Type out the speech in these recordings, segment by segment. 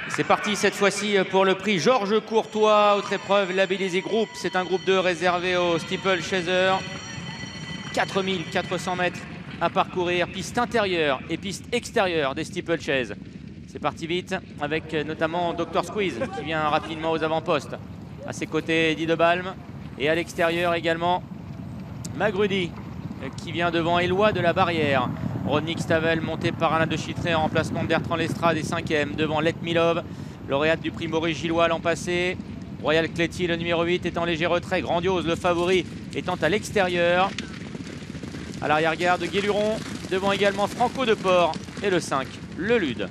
C'est parti cette fois-ci pour le prix Georges Courtois, autre épreuve labellisée groupe. C'est un groupe 2 réservé au steeple-chaser. 4400 mètres à parcourir, piste intérieure et piste extérieure des steeple-chase. C'est parti vite avec notamment Dr Squeeze qui vient rapidement aux avant-postes. À ses côtés, Eddie de Balme et à l'extérieur également Magrudy qui vient devant Éloi de la Barrière. Rodnik Stavel monté par Alain de Chitray en remplacement de Bertrand Lestrade et 5e devant Let Milov, lauréate du prix Maurice Gillois l'an passé. Royal Cléty, le numéro 8, est en léger retrait. Grandiose, le favori, étant à l'extérieur. À l'arrière-garde, Guéluron, devant également Franco de Port et le 5, le Lude.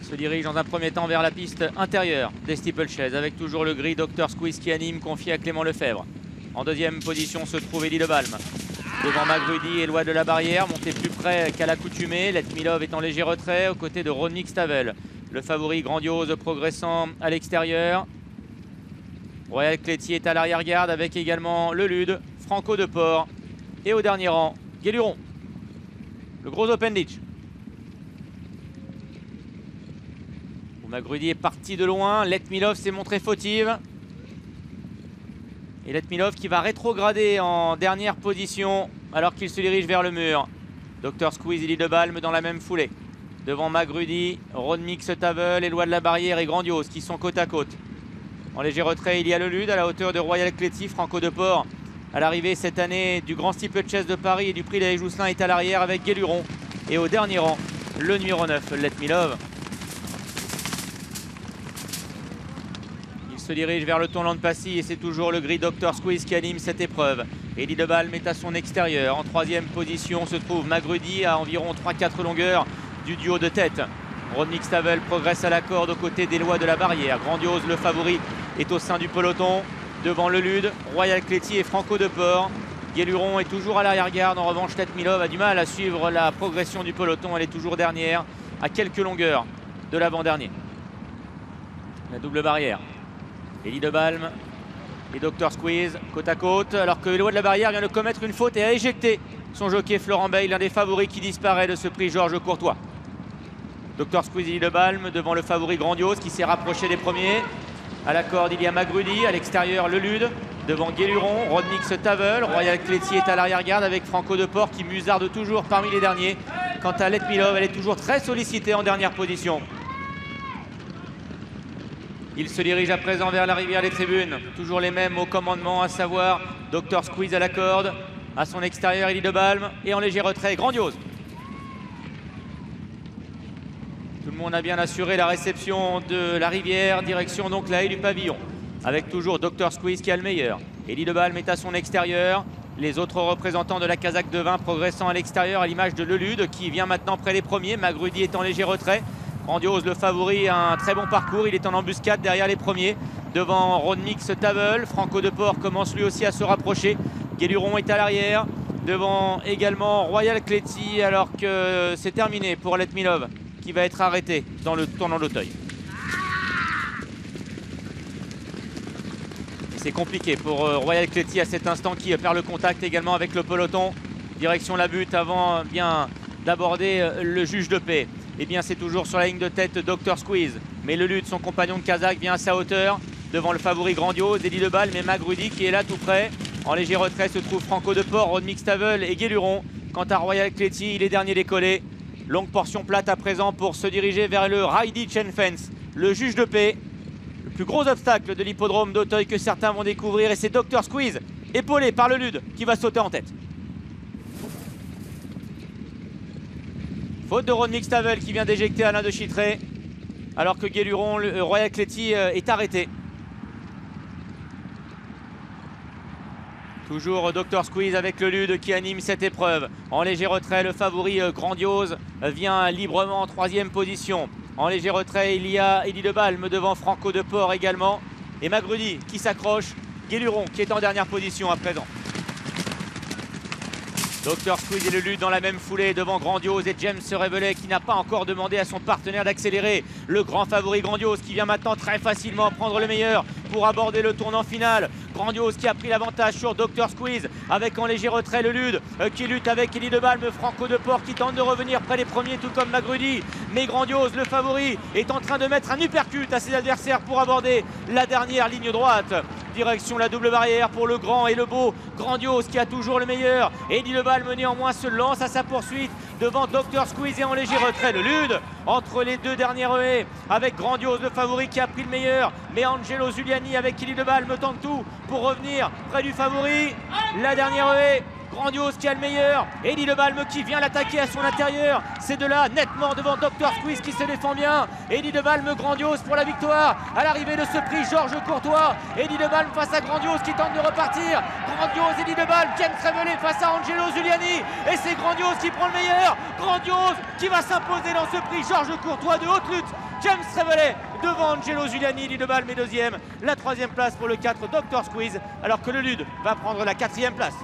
Se dirige dans un premier temps vers la piste intérieure des steeple-chase avec toujours le gris Dr Squeeze qui anime, confié à Clément Lefebvre. En deuxième position se trouve Eddie de Balme. Devant Magrudy et Éloi de la Barrière, monté plus près qu'à l'accoutumée. Let Milov est en léger retrait aux côtés de Rodnik Stavel. Le favori Grandiose progressant à l'extérieur. Royal Cléty est à l'arrière-garde avec également le Lude, Franco de Port et au dernier rang, Guéluron. Le gros Open Ditch. Magrudy est parti de loin. Let Milov s'est montré fautive. Et Let Milov qui va rétrograder en dernière position alors qu'il se dirige vers le mur. Dr Squeeze, Eddie de Balme dans la même foulée. Devant Magrudy, Rodnik Stavel, Éloi de la Barrière et Grandiose qui sont côte à côte. En léger retrait, il y a le Lude à la hauteur de Royal Cléty. Franco de Port à l'arrivée cette année du Grand Steeple-Chase de Paris et du prix d'Alain Jousselin est à l'arrière avec Guéluron. Et au dernier rang, le numéro 9, Let Milov. Se dirige vers le tournant de Passy et c'est toujours le gris Dr Squeeze qui anime cette épreuve. Eddie de Balme est à son extérieur. En troisième position se trouve Magrudy à environ 3-4 longueurs du duo de tête. Rodnik Stavel progresse à la corde aux côtés d'Éloi de la Barrière. Grandiose, le favori, est au sein du peloton. Devant le Lude, Royal Cléty et Franco de Port. Guéluron est toujours à l'arrière-garde. En revanche, Let Milov a du mal à suivre la progression du peloton. Elle est toujours dernière, à quelques longueurs de l'avant-dernier. La double barrière. Eddie de Balme et Dr Squeeze côte à côte alors que Éloi de la Barrière vient de commettre une faute et a éjecté son jockey Florent Bay, l'un des favoris qui disparaît de ce prix Georges Courtois. Dr Squeeze, Eddie de Balme devant le favori Grandiose qui s'est rapproché des premiers. À la corde il y a Magrudy, à l'extérieur le Lude, devant Guéluron, Rodnik Stavel. Royal Cléty est à l'arrière-garde avec Franco de Port qui musarde toujours parmi les derniers. Quant à Let Milov, elle est toujours très sollicitée en dernière position. Il se dirige à présent vers la rivière des tribunes. Toujours les mêmes au commandement, à savoir Dr Squeeze à la corde. À son extérieur, Eddie de Balme. Et en léger retrait, Grandiose. Tout le monde a bien assuré la réception de la rivière. Direction donc la haie du pavillon. Avec toujours Dr Squeeze qui a le meilleur. Eddie de Balme est à son extérieur. Les autres représentants de la casaque de vin progressant à l'extérieur à l'image de Lelude qui vient maintenant près des premiers. Magrudy est en léger retrait. Grandiose, le favori, a un très bon parcours. Il est en embuscade derrière les premiers. Devant Rodnik Stavel. Franco de Port commence lui aussi à se rapprocher. Guéluron est à l'arrière. Devant également Royal Cléty alors que c'est terminé pour Let Milov qui va être arrêté dans le tournant d'Auteuil. C'est compliqué pour Royal Cléty à cet instant qui perd le contact également avec le peloton. Direction la butte avant bien d'aborder le juge de paix. Et bien c'est toujours sur la ligne de tête Dr Squeeze. Mais le Lude, son compagnon de Kazakh, vient à sa hauteur. Devant le favori Grandiose, Eddie de Balme et Magrudy qui est là tout près. En léger retrait se trouve Franco de Port, Rodnik Stavel et Guéluron. Quant à Royal Cléty, il est dernier décollé. Longue portion plate à présent pour se diriger vers le Ridey Chain Fence. Le juge de paix. Le plus gros obstacle de l'hippodrome d'Auteuil que certains vont découvrir. Et c'est Dr Squeeze, épaulé par le Lude, qui va sauter en tête. Faute de Rodnik Stavel qui vient d'éjecter Alain de Chitray. Alors que Guéluron, le Royal Cléty est arrêté. Toujours Dr Squeeze avec le Lude qui anime cette épreuve. En léger retrait, le favori Grandiose vient librement en troisième position. En léger retrait, il y a Eddie de Balme devant Franco de Port également. Et Magrudy qui s'accroche. Guéluron qui est en dernière position à présent. Dr Squeeze et le Lude dans la même foulée devant Grandiose et James Revelet qui n'a pas encore demandé à son partenaire d'accélérer. Le grand favori Grandiose qui vient maintenant très facilement prendre le meilleur pour aborder le tournant final. Grandiose qui a pris l'avantage sur Dr Squeeze avec en léger retrait le Lude qui lutte avec Elie Debalme, Franco Deport qui tente de revenir près des premiers tout comme Magrudi. Mais Grandiose, le favori, est en train de mettre un uppercut à ses adversaires pour aborder la dernière ligne droite. Direction la double barrière pour le grand et le beau Grandiose qui a toujours le meilleur. Elie Debalme néanmoins se lance à sa poursuite devant Dr Squeeze et en léger retrait le Lude entre les deux dernières haies avec Grandiose le favori qui a pris le meilleur, mais Angelo Giuliani avec Elie Debalme tente tout pour revenir près du favori. La dernière haie, Grandiose qui a le meilleur, Elie Debalme qui vient l'attaquer à son intérieur. Ces deux-là nettement devant Dr Squeeze qui se défend bien. Elie Debalme, Grandiose pour la victoire. À l'arrivée de ce prix, Georges Courtois. Elie Debalme face à Grandiose qui tente de repartir. Grandiose, Elie Debalme, James Revelet face à Angelo Giuliani. Et c'est Grandiose qui prend le meilleur. Grandiose qui va s'imposer dans ce prix, Georges Courtois de haute lutte. James Revelet devant Angelo Giuliani, Elie Debalme est deuxième. La troisième place pour le 4 Dr Squeeze alors que le Lude va prendre la quatrième place.